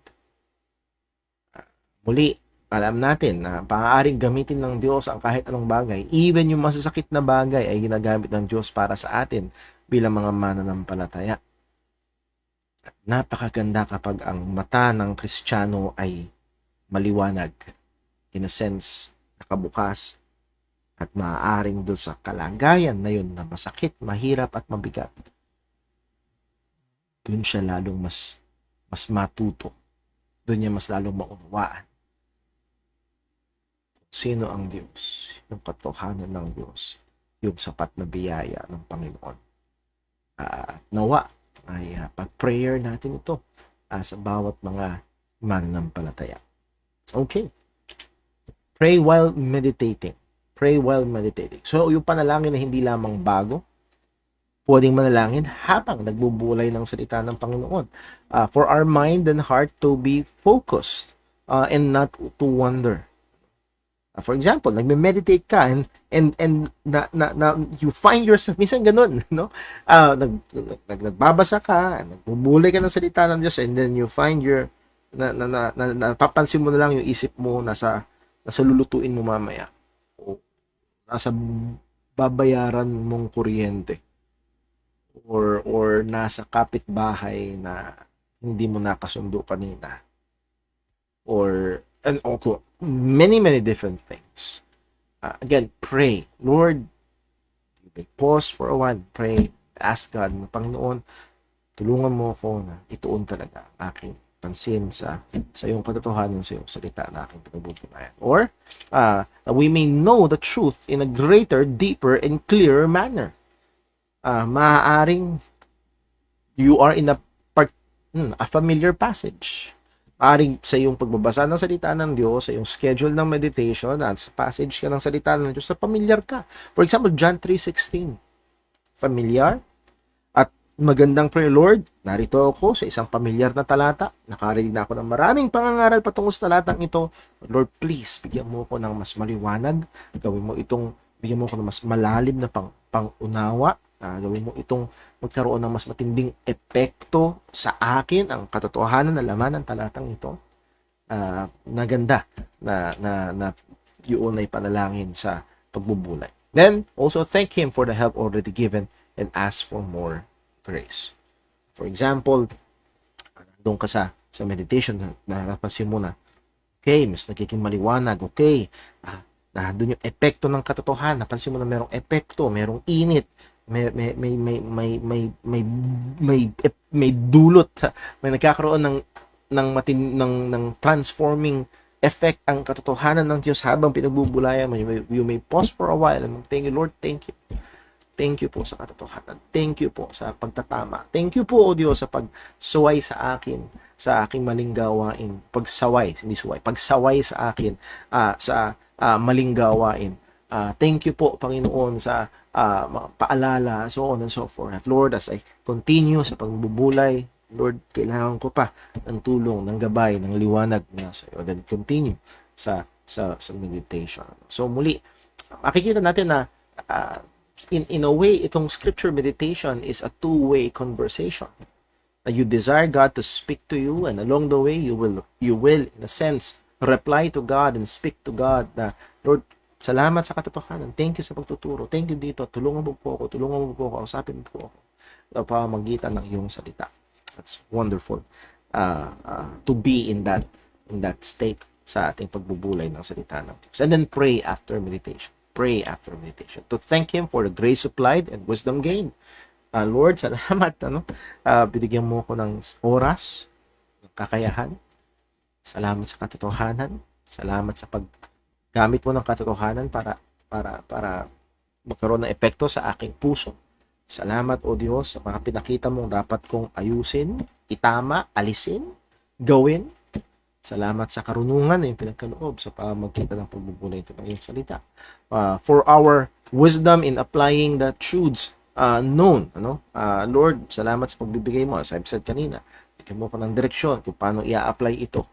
Muli, alam natin na maaaring gamitin ng Diyos ang kahit anong bagay. Even yung masasakit na bagay ay ginagamit ng Diyos para sa atin bilang mga mananampalataya. Napakaganda kapag ang mata ng Kristiyano ay maliwanag. In a sense, nakabukas. At maaaring doon sa kalagayan na yun na masakit, mahirap at mabigat, doon siya lalong mas matuto. Doon niya mas lalong maunawaan sino ang Diyos, yung katotohanan ng Diyos, yung sapat na biyaya ng Panginoon. Nawa ay pag-prayer natin ito sa bawat mga mananampalataya. Okay. Pray while meditating. Pray while meditating. So, yung panalangin na hindi lamang bago, pwedeng manalangin habang nagbubulay ng salita ng Panginoon. For our mind and heart to be focused and not to wander. For example, nagme-meditate ka and you find yourself minsan ganun, no? Nagbabasa ka, nagbubulay ka ng salita ng Diyos, and then you find napapansin mo na lang yung isip mo nasa lulutuin mo mamaya. O nasa babayaran mong kuryente. Or nasa kapitbahay na hindi mo nakasundo kanina. Or many different things. Again, pray. Lord, you may pause for a while. Pray. Ask God, Panginoon, tulungan mo ako na ituon talaga ang aking pansin sa iyong katotohanan, sa iyong salita na aking pinagbubunayan. Or, we may know the truth in a greater, deeper, and clearer manner. Maaaring you are in a familiar passage. Maaaring sa iyong pagbabasa ng salita ng Diyos, sa iyong schedule ng meditation, at sa passage ka ng salita ng Diyos, na familiar ka. For example, John 3:16. Familiar? At magandang prayer, Lord, narito ako sa isang pamilyar na talata. Nakarinig na ako ng maraming pangangaral patungkol sa talatang ito. Lord, please, bigyan mo ako ng mas maliwanag. Bigyan mo ako ng mas malalim na pangunawa. Gawin mo itong magkaroon ng mas matinding epekto sa akin ang katotohanan na laman ng talatang ito. Naganda na yun ay panalangin sa pagbubulay. Then, also thank Him for the help already given and ask for more grace. For example, doon ka sa meditation, napapansin mo na, okay, mas nagiging maliwanag, okay, doon yung epekto ng katotohanan, napansin mo na merong epekto, merong init, may dulot, may nagkakaroon ng transforming effect ang katotohanan ng Diyos habang pinagbubulayan mo. You may pause for a while and thank you, Lord, thank you. Thank you po sa katotohanan. Thank you po sa pagtatama. Thank you po, O Diyos, sa pagsuway sa akin, sa aking maling gawain. Pagsaway sa akin, sa maling gawain. Thank you po, Panginoon, sa paalala, so on and so forth. At Lord, as I continue sa pagbubulay, Lord, kailangan ko pa ng tulong, ng gabay, ng liwanag na sa iyo. Then continue sa meditation. So muli, makikita natin na in a way, itong scripture meditation is a two-way conversation. You desire God to speak to you, and along the way, you will in a sense reply to God and speak to God na, Lord, salamat sa katotohanan. Thank you sa pagtuturo. Thank you dito. Tulungan mo po ako. Usapin mo po ako. Sa pamamagitan ng iyong salita. That's wonderful. To be in that state sa ating pagbubulay ng salita ng Diyos. And then pray after meditation. Pray after meditation. To thank Him for the grace supplied and wisdom gained. Lord, salamat. Binigyan mo ako ng oras, ng kakayahan. Salamat sa katotohanan. Salamat sa gamit mo ng katotohanan para magkaroon ng epekto sa aking puso. Salamat, O Diyos, sa mga pinakita mong dapat kong ayusin, itama, alisin, gawin. Salamat sa karunungan na yung pinagkaloob sa pamamagitan ng pagbubulay ito ng iyong salita. For our wisdom in applying the truths known. Lord, salamat sa pagbibigay mo. As I've said kanina, bigyan mo ko ng direksyon kung paano i-apply ito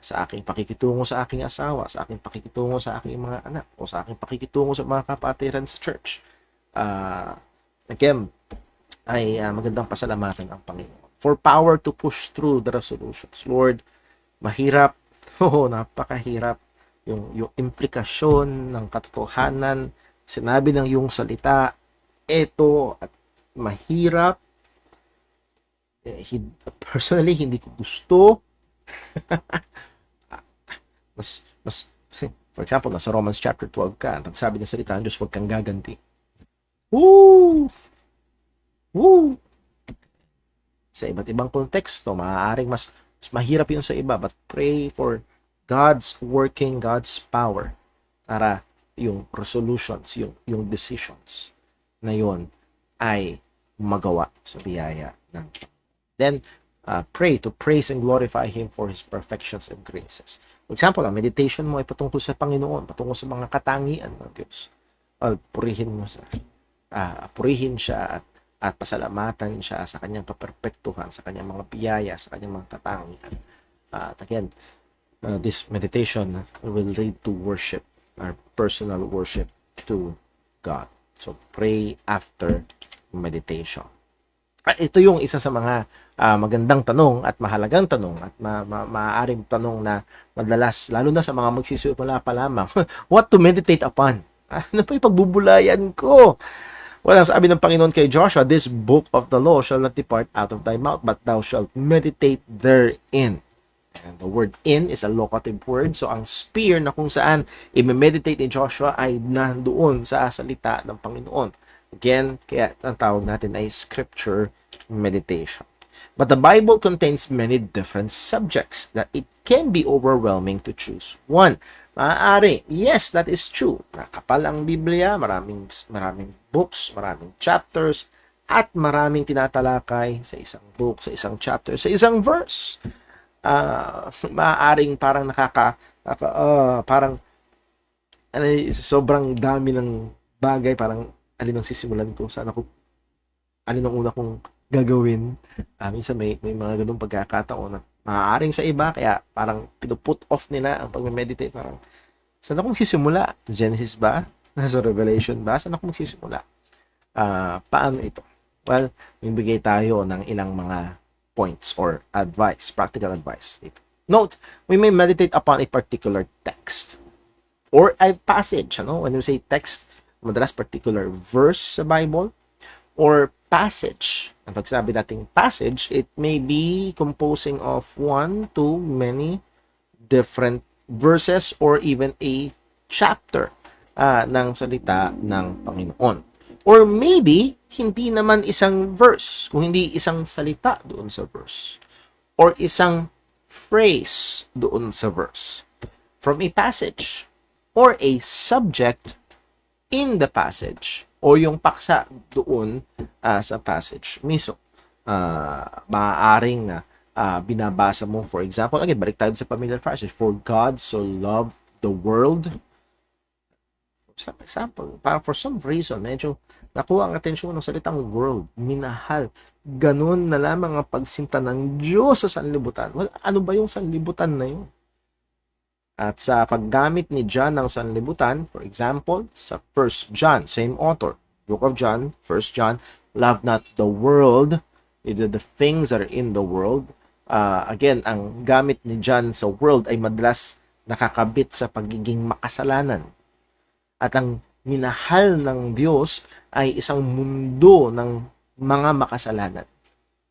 sa aking pakikitungo sa aking asawa, sa aking pakikitungo sa aking mga anak, o sa aking pakikitungo sa mga kapatiran sa church. Again, ay magandang pasalamatan ang Panginoon. For power to push through the resolutions. Lord, mahirap, napakahirap yung implikasyon ng katotohanan, sinabi ng iyong salita, ito, at mahirap. Personally, hindi ko gusto. For example, nasa Romans chapter 12 ka, nagsabi ng salita ng Diyos, huwag kang gaganti. Woo! Sa iba't ibang konteksto, maaaring mas mahirap yun sa iba, but pray for God's working, God's power para yung resolutions, yung decisions na yun ay magawa sa biyaya ng. Then, pray to praise and glorify Him for His perfections and graces. For example, ang meditation mo ay patungkol sa Panginoon, patungkol sa mga katangian ng Diyos. Purihin mo siya. Purihin siya at pasalamatan siya sa kanyang kaperpektuhan, sa kanyang mga biyaya, sa kanyang mga katangian. At again, this meditation will lead to worship, our personal worship to God. So, pray after meditation. Ito yung isa sa mga magandang tanong at mahalagang tanong at maaaring tanong na madalas, lalo na sa mga magsisimula pa lamang, what to meditate upon? Ano pa yung pagbubulayan ko? Well, ang sabi ng Panginoon kay Joshua, this book of the law shall not depart out of thy mouth, but thou shalt meditate therein. And the word in is a locative word. So, ang spear na kung saan i-meditate ni Joshua ay nandoon sa salita ng Panginoon. Again, kaya ang tawag natin ay scripture meditation. But the Bible contains many different subjects that it can be overwhelming to choose one. Maaari, yes, that is true. Nakapal ang Biblia, maraming books, maraming chapters, at maraming tinatalakay sa isang book, sa isang chapter, sa isang verse. Maaaring parang parang sobrang dami ng bagay, parang alin ang sisimulan ko, alin ang una kong gagawin. Minsan may mga ganung pagkakataon na maaaring sa iba, kaya parang pinuput off nila ang pag-meditate. Parang, saan akong sisimula? Genesis ba? Nasa Revelation ba? Saan akong sisimula? Paano ito? Well, bibigay tayo ng ilang mga points or advice, practical advice dito. Note, we may meditate upon a particular text or a passage. When we say text, madalas particular verse sa Bible or passage. Ang pagsabi nating passage, it may be composing of one to many different verses or even a chapter ng salita ng Panginoon. Or maybe, hindi naman isang verse, kung hindi isang salita doon sa verse. Or isang phrase doon sa verse. From a passage. Or a subject in the passage. O yung paksa doon sa passage mismo. Maaaring na binabasa mo, for example, again, balik tayo sa familiar passage, for God so loved the world. For example, parang for some reason, medyo nakuha ang atensyon ng salitang world, minahal. Ganun na lamang ang pagsinta ng Diyos sa sanlibutan. Well, ano ba yung sanlibutan na yun? At sa paggamit ni John ng sanlibutan, for example, sa 1 John, same author, Book of John, 1 John, love not the world, either the things that are in the world. Again, ang gamit ni John sa world ay madalas nakakabit sa pagiging makasalanan. At ang minahal ng Diyos ay isang mundo ng mga makasalanan.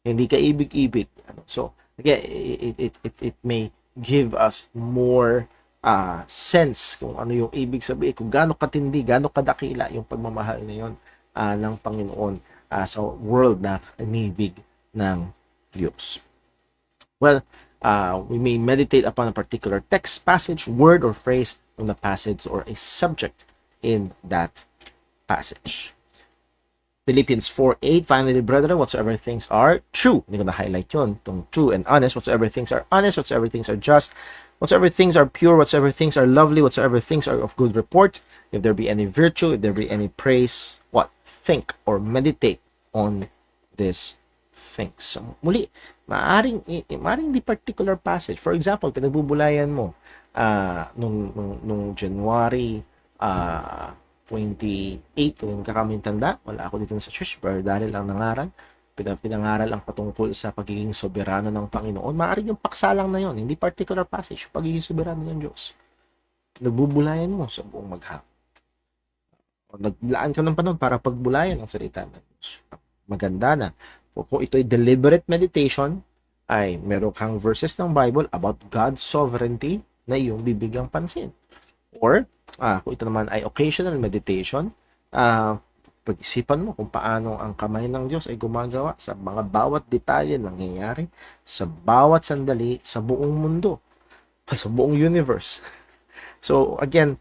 Hindi ka ibig-ibig. So, again, it may give us more sense kung ano yung ibig sabihin, kung gaano katindi, gaano kadakila yung pagmamahal na yun ng Panginoon sa world na inibig ng Diyos. Well, we may meditate upon a particular text, passage, word, or phrase from the passage or a subject in that passage. Philippians 4:8, finally, brethren, whatsoever things are true. Hindi ko na-highlight yun. Itong true and honest, whatsoever things are honest, whatsoever things are just, whatsoever things are pure, whatsoever things are lovely, whatsoever things are of good report, if there be any virtue, if there be any praise, what? Think or meditate on these things. So, muli, maaring di particular passage. For example, pinagbubulayan mo nung January 28, kung yung kakaming tanda, wala ako dito sa church, pero dahil lang nangaral, pinangaral ang patungkol sa pagiging soberano ng Panginoon. Maaaring yung paksa lang na yun, hindi particular passage, pagiging soberano ng Diyos. Nagbubulayan mo sa buong maghapon. O naglaan ka ng panahon para pagbulayan ang salita ng Diyos. Maganda na. Kung ito ay deliberate meditation, ay meron kang verses ng Bible about God's sovereignty na iyong bibigyang pansin. Or, kung ito naman ay occasional meditation, pag-isipan mo kung paano ang kamay ng Diyos ay gumagawa sa mga bawat detalye ng nangyayari, sa bawat sandali, sa buong mundo, sa buong universe. So, again,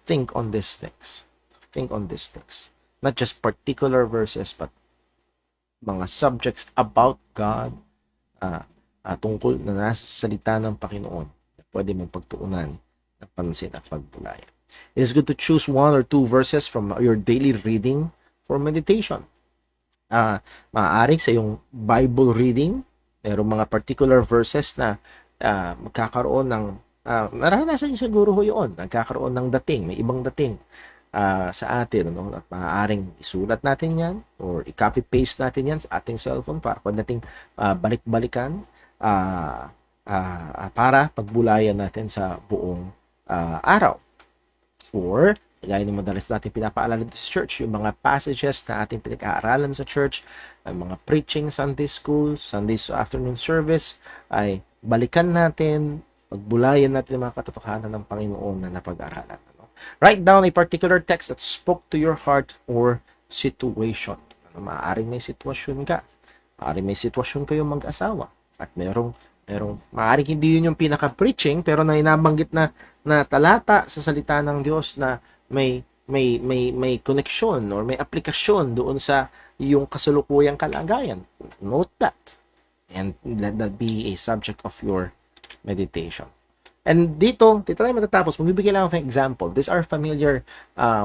think on these things. Think on these things. Not just particular verses, but mga subjects about God, tungkol na nasa salita ng Panginoon na pwede mong pagtuunan ng pansin at pagbulaya. It is good to choose 1 or 2 verses from your daily reading for meditation. Maaari sa yung Bible reading, mayroong mga particular verses na magkakaroon ng naranasan niyo siguro ho yun, nagkakaroon ng dating, may ibang dating sa atin, ano? At maaaring isulat natin yan or i-copy-paste natin yan sa ating cellphone para pwede nating balik-balikan para pagbulayan natin sa buong araw. Or, gaya ng madalas natin pinapaalala dito sa church, yung mga passages na ating pinag-aaralan sa church, ang mga preaching, Sunday school, Sunday afternoon service, ay balikan natin, pagbulayan natin ang mga katotohanan ng Panginoon na napag-aralan. Write down a particular text that spoke to your heart or situation. Maaaring may sitwasyon ka. Maaaring may sitwasyon kayong mag-asawa. At merong maaaring hindi yun yung pinaka-preaching, pero na inabanggit na talata sa salita ng Diyos na may koneksyon or may aplikasyon doon sa yung kasalukuyang kalagayan. Note that. And let that be a subject of your meditation. And dito tayo matatapos. Magbibigay lang ako ng example. These are familiar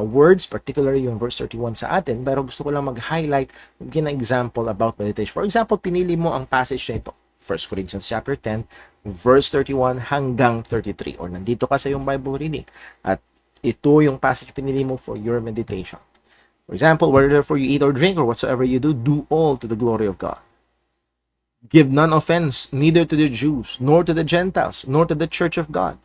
words, particularly yung verse 31 sa atin, pero gusto ko lang mag-highlight, bigyan ng example about meditation. For example, pinili mo ang passage na ito, 1 Corinthians chapter 10, verse 31 hanggang 33, or nandito ka sa yung Bible reading. At ito yung passage pinili mo for your meditation. For example, whatever you eat or drink or whatsoever you do all to the glory of God. Give none offense, neither to the Jews, nor to the Gentiles, nor to the church of God,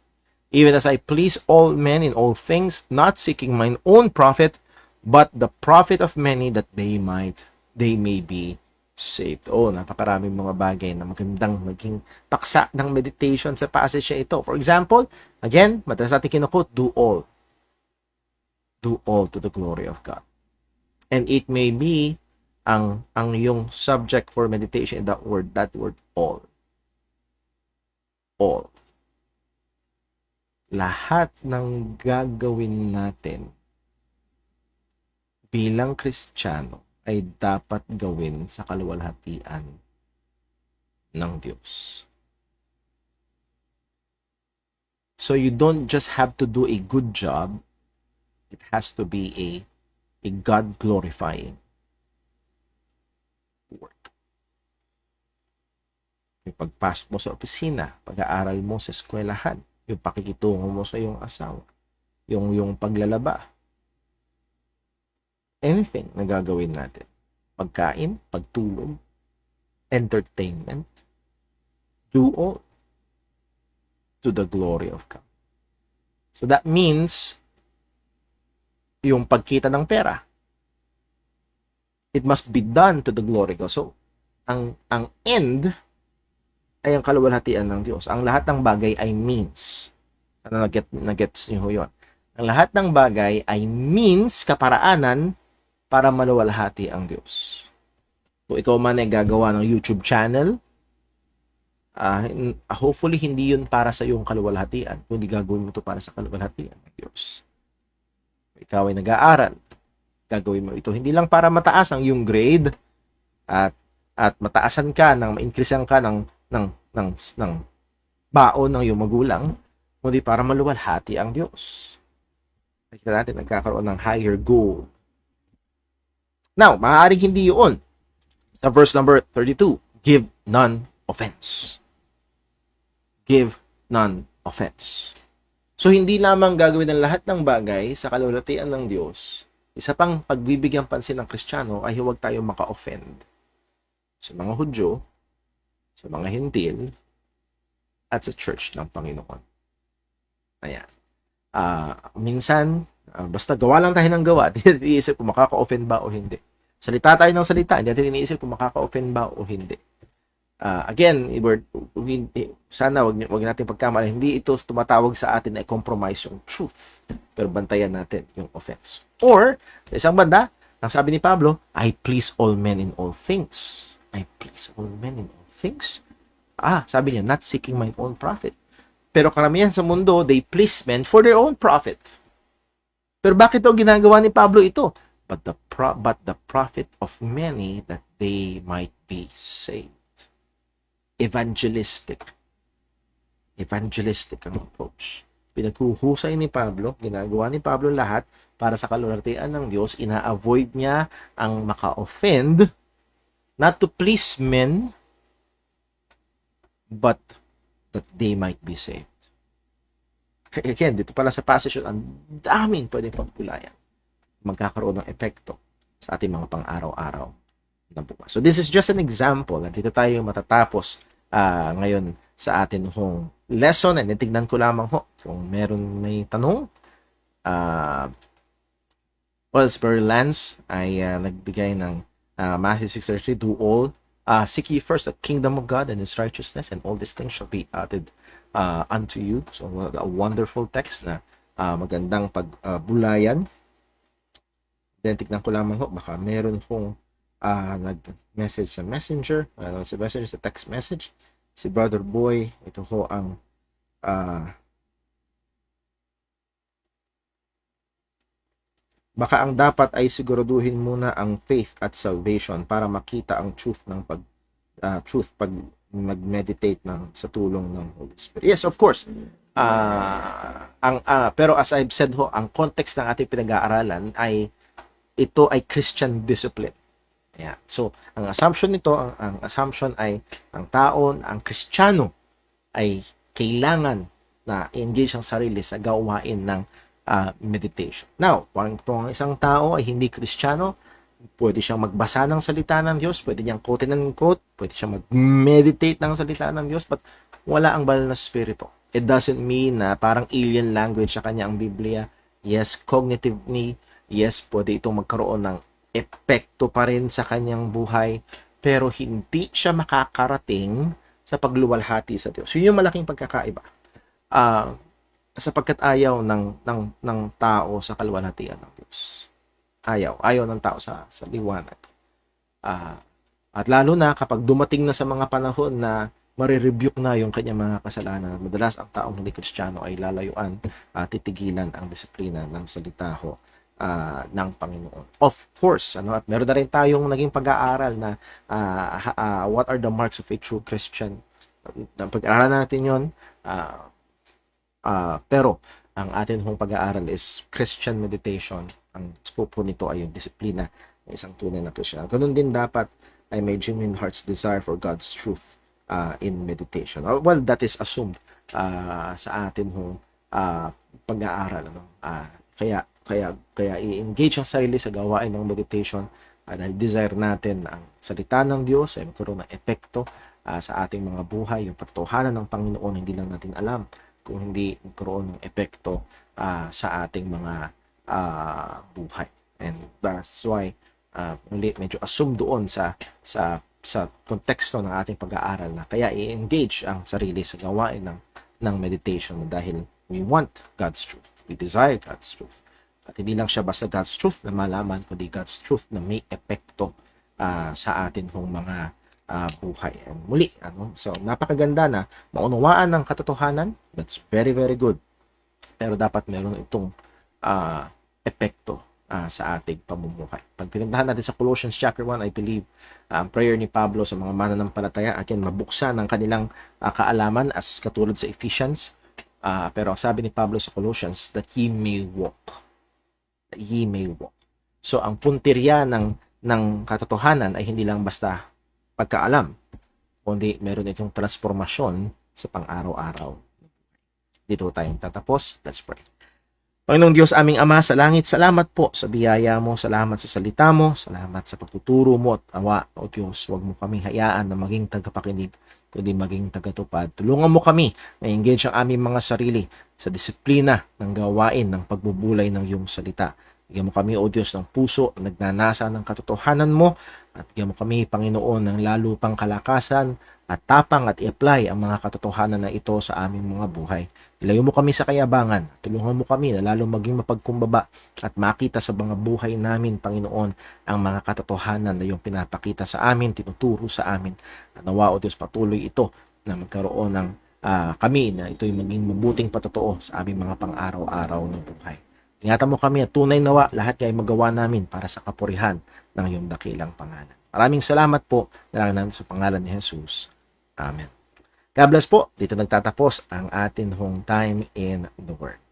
even as I please all men in all things, not seeking mine own profit, but the profit of many, that they may be saved. Napakaraming mga bagay na magandang maging paksa ng meditation sa passage ito. For example, again, madalas natin kinukot, do all to the glory of God. And it may be ang yung subject for meditation, that word all. Lahat ng gagawin natin bilang Kristiyano ay dapat gawin sa kaluwalhatian ng Diyos. So you don't just have to do a good job, it has to be a God-glorifying work. Yung pagpasok mo sa opisina, pag-aaral mo sa eskwelahan, yung pakikitungo mo sa iyong asawa, yung paglalaba, anything na gagawin natin, pagkain, pagtulog, entertainment, do all to the glory of God. So that means yung pagkita ng pera, it must be done to the glory of God. So, ang end ay ang kaluwalhatian ng Diyos. Ang lahat ng bagay ay means. Nagets niyo yun? Ang lahat ng bagay ay means, kaparaanan, para maluwalhati ang Diyos. Kung ikaw man ay gagawa ng YouTube channel, hopefully hindi yun para sa iyong kaluwalhatian, kundi gagawin mo ito para sa kaluwalhatian ng Diyos. Ikaw ay nag-aaral, gagawin mo ito hindi lang para mataas ang iyong grade at mataasan ka ma-increasean ka ng baon ng iyong magulang, kundi para maluwalhati ang Diyos. Kasi natin nagkakaroon ng higher goal. Now, maaaring hindi yun. Sa verse number 32, give none offense. Give none offense. So, hindi lamang gagawin ng lahat ng bagay sa kaluwalhatian ng Diyos. Isa pang pagbibigyang pansin ng Kristiyano ay huwag tayo maka-offend sa mga Hudyo, sa mga Hintil, at sa church ng Panginoon. Ayan. Minsan, basta gawa lang tayo ng gawa, hindi natin iniisip kung makaka-offend ba o hindi. Salita tayo ng salita, hindi natin iniisip kung makaka-offend ba o hindi. Again, sana wag natin pagkamali, hindi ito tumatawag sa atin na compromise yung truth, pero bantayan natin yung offense. Or, sa isang banda, ang sabi ni Pablo, I please all men in all things. I please all men in all things. Sabi niya, not seeking my own profit. Pero karamihan sa mundo, they please men for their own profit. Pero bakit ito ginagawa ni Pablo ito? But the profit of many, that they might be saved. evangelistic. Evangelistic ang approach. Pinaghuhusay ni Pablo, ginagawa ni Pablo lahat para sa kaluwalhatian ng Diyos. Ina-avoid niya ang maka-offend, not to please men, but that they might be saved. Again, dito pala sa passage, ang daming pwedeng pagkulayan. Magkakaroon ng epekto sa ating mga pang-araw-araw na bukas. So this is just an example. Dito tayo matatapos ngayon sa atin hong lesson, and tignan ko lamang kung meron may tanong. Well, Spur Lance ay nagbigay ng Matthew 6:33, do all, seek ye first the kingdom of God and His righteousness, and all these things shall be added unto you. So a wonderful text na magandang pagbulayan. Then tignan ko lamang baka meron hong nag-message sa messenger, sa text message. Si Brother Boy, ito ang baka ang dapat ay siguraduhin muna ang faith at salvation para makita ang truth ng truth pag mag-meditate sa tulong ng Holy Spirit. Yes, of course. Pero as I've said ang context ng ating pinag-aaralan ay ito ay Christian discipline. Yeah. So, ang assumption nito, ang assumption ay ang tao, ang Kristiyano ay kailangan na engage ang sarili sa gawain ng meditation. Now, kung ang isang tao ay hindi Kristiyano, pwede siyang magbasa ng salita ng Diyos, pwede niyang quote and quote, pwede siyang mag-meditate ng salita ng Diyos, but wala ang banal na spirito. It doesn't mean na parang alien language sa kanya ang Biblia. Yes, cognitively, yes, pwede itong magkaroon ng epekto pa rin sa kanyang buhay, pero hindi siya makakarating sa pagluwalhati sa Diyos. Yun yung malaking pagkakaiba. Sapagkat ayaw ng tao sa kaluwalhatian ng Diyos. Ayaw ng tao sa liwanag. At lalo na kapag dumating na sa mga panahon na marirebuke na yung kanyang mga kasalanan, madalas ang taong hindi Kristiyano ay lalayuan, titigilan ang disiplina ng salita ng Panginoon. Of course, at meron na rin tayong naging pag-aaral na what are the marks of a true Christian. Pag-aaralan natin yon, pero ang atin hong pag-aaral is Christian meditation. Ang scope nito ay yung disiplina ng isang tunay na Christian. Ganun din dapat ay may genuine heart's desire for God's truth in meditation. Well, that is assumed sa atin hong pag-aaral. Kaya i-engage ang sarili sa gawain ng meditation dahil desire natin ang salita ng Diyos ay magkaroon ng epekto sa ating mga buhay. Yung patotohanan ng Panginoon, hindi lang natin alam kung hindi magkaroon ng epekto sa ating mga buhay. And that's why medyo assume doon sa konteksto ng ating pag-aaral na kaya i-engage ang sarili sa gawain ng meditation dahil we want God's truth. We desire God's truth. At hindi lang siya basta God's truth na malaman, kundi God's truth na may epekto sa atin hong mga buhay. And muli, so napakaganda na maunawaan ng katotohanan. That's very, very good. Pero dapat meron itong epekto sa ating pamumuhay. Pag pinagdahan natin sa Colossians chapter 1, I believe, ang prayer ni Pablo sa mga mananampalataya, atin mabuksan ang kanilang kaalaman as katulad sa Ephesians. Pero sabi ni Pablo sa Colossians, that ye may walk. That ye may walk. So, ang puntirya ng katotohanan ay hindi lang basta pagkaalam, kundi meron itong transformasyon sa pang-araw-araw. Dito tayong tatapos. Let's pray. Panginoong Diyos, aming Ama sa langit, salamat po sa biyaya mo, salamat sa salita mo, salamat sa pagtuturo mo at awa, O Diyos, huwag mo kami hayaan na maging tagapakinig, kundi maging tagatupad. Tulungan mo kami na engage ang aming mga sarili sa disiplina ng gawain ng pagbubulay ng iyong salita. Bigyan mo kami, O Diyos, ng puso na nagnanasa ng katotohanan mo at bigyan mo kami, Panginoon, ng lalo pang kalakasan at tapang at i-apply ang mga katotohanan na ito sa aming mga buhay. Ilayo mo kami sa kayabangan. Tulungan mo kami na lalo maging mapagkumbaba at makita sa mga buhay namin, Panginoon, ang mga katotohanan na iyong pinapakita sa amin, tinuturo sa amin. At nawa, O Diyos, patuloy ito na magkaroon ng kami na ito'y maging mabuting patotoo sa aming mga pang-araw-araw ng buhay. Ingatan mo kami at tunay nawa lahat ay magawa namin para sa kapurihan ng iyong dakilang pangalan. Maraming salamat po na lang namin sa pangalan ni Jesus. Amen. God bless po. Dito nagtatapos ang atin hong time in the Word.